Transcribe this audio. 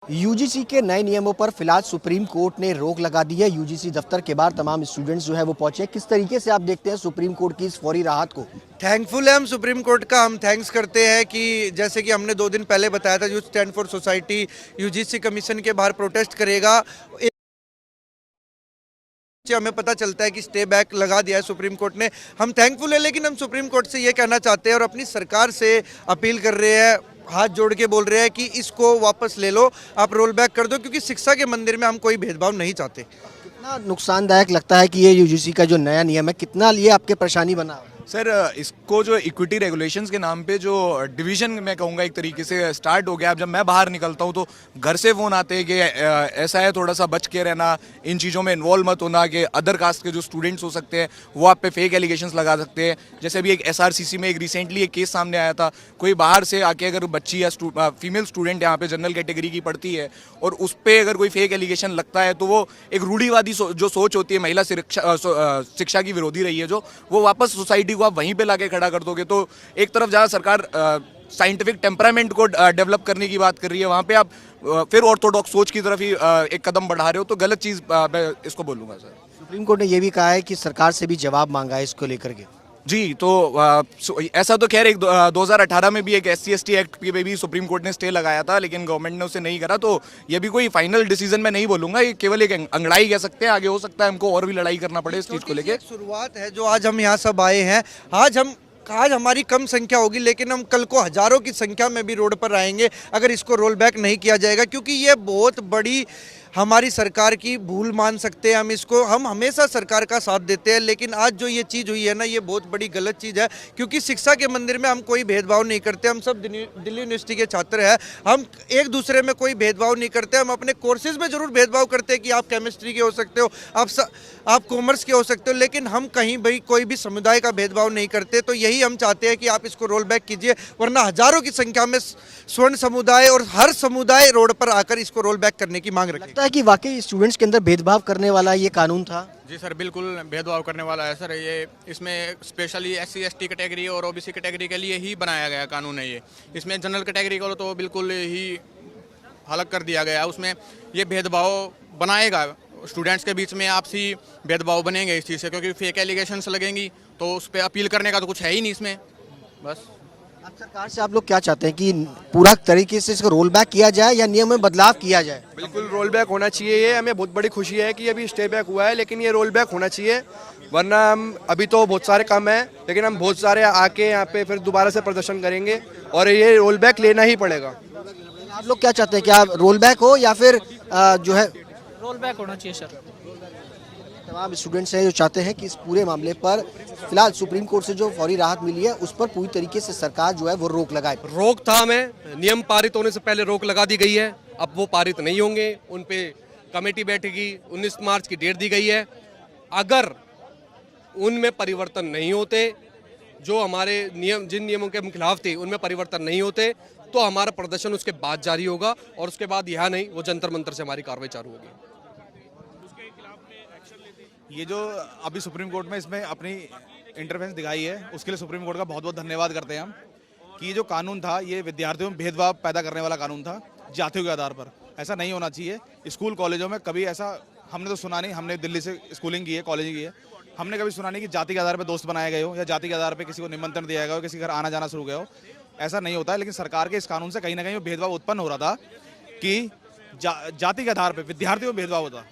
UGC के नए नियमों पर फिलहाल सुप्रीम कोर्ट ने रोक लगा दी है। यूजीसी दफ्तर के बाहर तमाम स्टूडेंट्स जो है वो पहुंचे। किस तरीके से आप देखते हैं सुप्रीम कोर्ट की इस फौरी राहत को? थैंकफुल है हम सुप्रीम कोर्ट का। हम थैंक्स करते हैं कि जैसे कि हमने 2 दिन पहले बताया था, youth stand for society UGC commission के बाहर प्रोटेस्ट करेगा। हमें पता चलता है कि स्टे बैक लगा दिया है सुप्रीम कोर्ट ने। हम थैंकफुल है, लेकिन हम सुप्रीम कोर्ट से ये कहना चाहते हैं और अपनी सरकार से अपील कर रहे हैं, हाथ जोड़ के बोल रहे हैं कि इसको वापस ले लो, आप रोल बैक कर दो, क्योंकि शिक्षा के मंदिर में हम कोई भेदभाव नहीं चाहते। कितना नुकसानदायक लगता है कि ये यूजीसी का जो नया नियम है, कितना ये आपके परेशानी बना? सर, इसको जो इक्विटी रेगुलेशंस के नाम पे जो डिवीजन मैं कहूँगा एक तरीके से स्टार्ट हो गया। अब जब मैं बाहर निकलता हूँ तो घर से फ़ोन आते हैं कि ऐसा है, थोड़ा सा बच के रहना, इन चीज़ों में इन्वॉल्व मत होना, कि अदर कास्ट के जो स्टूडेंट्स हो सकते हैं वो आप पे फेक एलिगेशंस लगा सकते हैं। जैसे अभी एक एसआरसीसी में एक रिसेंटली एक केस सामने आया था, कोई बाहर से आके अगर बच्ची या फीमेल स्टूडेंट यहाँ पे जनरल कैटेगरी की पढ़ती है और उस पर अगर कोई फेक एलिगेशन लगता है तो वो एक रूढ़िवादी जो सोच होती है, महिला शिक्षा की विरोधी रही है, जो वो वापस सोसाइटी को आप वहीं पे लाके खड़ा कर दोगे। तो एक तरफ जहाँ सरकार साइंटिफिक टेम्परामेंट को डेवलप करने की बात कर रही है, वहाँ पे आप फिर ऑर्थोडॉक्स सोच की तरफ ही एक कदम बढ़ा रहे हो, तो गलत चीज़ मैं इसको बोलूँगा सर। सुप्रीम कोर्ट ने ये भी कहा है कि सरकार से भी जवाब मांगा है इसको लेकर के। जी, तो ऐसा तो खैर एक 2018 में भी एक SC/ST एक्ट पे भी सुप्रीम कोर्ट ने स्टे लगाया था, लेकिन गवर्नमेंट ने उसे नहीं करा। तो ये भी कोई फाइनल डिसीजन मैं नहीं बोलूंगा, ये केवल एक अंगड़ाई कह सकते हैं। आगे हो सकता है हमको और भी लड़ाई करना पड़े इस चीज़ को लेके। शुरुआत है जो आज हम यहाँ सब आए हैं। आज हमारी कम संख्या होगी, लेकिन हम कल को हजारों की संख्या में भी रोड पर आएंगे अगर इसको रोल बैक नहीं किया जाएगा, क्योंकि ये बहुत बड़ी हमारी सरकार की भूल मान सकते हैं हम इसको। हम हमेशा सरकार का साथ देते हैं, लेकिन आज जो ये चीज़ हुई है ना, ये बहुत बड़ी गलत चीज़ है, क्योंकि शिक्षा के मंदिर में हम कोई भेदभाव नहीं करते। हम सब दिल्ली यूनिवर्सिटी के छात्र हैं, हम एक दूसरे में कोई भेदभाव नहीं करते। हम अपने कोर्सेज में ज़रूर भेदभाव करते हैं कि आप केमिस्ट्री के हो सकते हो, आप कॉमर्स के हो सकते हो, लेकिन हम कहीं भी कोई भी समुदाय का भेदभाव नहीं करते। तो यही हम चाहते हैं कि आप इसको रोल बैक कीजिए, वरना हजारों की संख्या में स्वर्ण समुदाय और हर समुदाय रोड पर आकर इसको रोल बैक करने की मांग रखते हैं। है कि वाकई स्टूडेंट्स के अंदर भेदभाव करने वाला ये कानून था? जी सर, बिल्कुल भेदभाव करने वाला है सर। ये इसमें स्पेशली SC/ST कैटेगरी और OBC कैटेगरी के लिए ही बनाया गया कानून है ये। इसमें जनरल कैटेगरी को तो बिल्कुल ही अलग कर दिया गया है। उसमें ये भेदभाव बनाएगा, स्टूडेंट्स के बीच में आपसी भेदभाव बनेंगे इस चीज़ से, क्योंकि फेक एलिगेशंस लगेंगी तो उस पर अपील करने का तो कुछ है ही नहीं इसमें। बस अब सरकार से आप लोग क्या चाहते हैं कि पूरा तरीके से इसको रोल बैक किया जाए या नियम में बदलाव किया जाए? बिल्कुल रोल बैक होना चाहिए। ये हमें बहुत बड़ी खुशी है कि अभी स्टे बैक हुआ है, लेकिन ये रोल बैक होना चाहिए, वरना हम अभी तो बहुत सारे काम हैं, लेकिन हम बहुत सारे आके यहाँ पे फिर दोबारा से प्रदर्शन करेंगे और ये रोल बैक लेना ही पड़ेगा। आप लोग क्या चाहते हैं कि आप रोल बैक हो या फिर जो है रोल बैक होना चाहिए सर। तमाम स्टूडेंट्स हैं जो चाहते हैं कि इस पूरे मामले पर फिलहाल सुप्रीम कोर्ट से जो फौरी राहत मिली है उस पर पूरी तरीके से सरकार जो है वो रोक लगाए। रोकथाम है, नियम पारित होने से पहले रोक लगा दी गई है। अब वो पारित नहीं होंगे, उन पे कमेटी बैठेगी। 19 मार्च की डेट दी गई है। अगर उनमें परिवर्तन नहीं होते, जो हमारे नियम जिन नियमों के खिलाफ थे उनमें परिवर्तन नहीं होते, तो हमारा प्रदर्शन उसके बाद जारी होगा और उसके बाद यहाँ नहीं, वो जंतर मंतर से हमारी कार्रवाई चालू होगी। ये जो अभी सुप्रीम कोर्ट में इसमें अपनी इंटरवेंस दिखाई है, उसके लिए सुप्रीम कोर्ट का बहुत बहुत धन्यवाद करते हैं हम, कि ये जो कानून था ये विद्यार्थियों में भेदभाव पैदा करने वाला कानून था जातियों के आधार पर। ऐसा नहीं होना चाहिए। स्कूल कॉलेजों में कभी ऐसा हमने तो सुना नहीं, हमने दिल्ली से स्कूलिंग की है, कॉलेज की है, हमने कभी सुना नहीं कि जाति के आधार पर दोस्त बनाए गए हो या जाति के आधार पर किसी को निमंत्रण दिया गया हो, किसी घर आना जाना शुरू गया हो। ऐसा नहीं होता है, लेकिन सरकार के इस कानून से कहीं ना कहीं भेदभाव उत्पन्न हो रहा था कि जाति के आधार पर विद्यार्थियों में भेदभाव होता।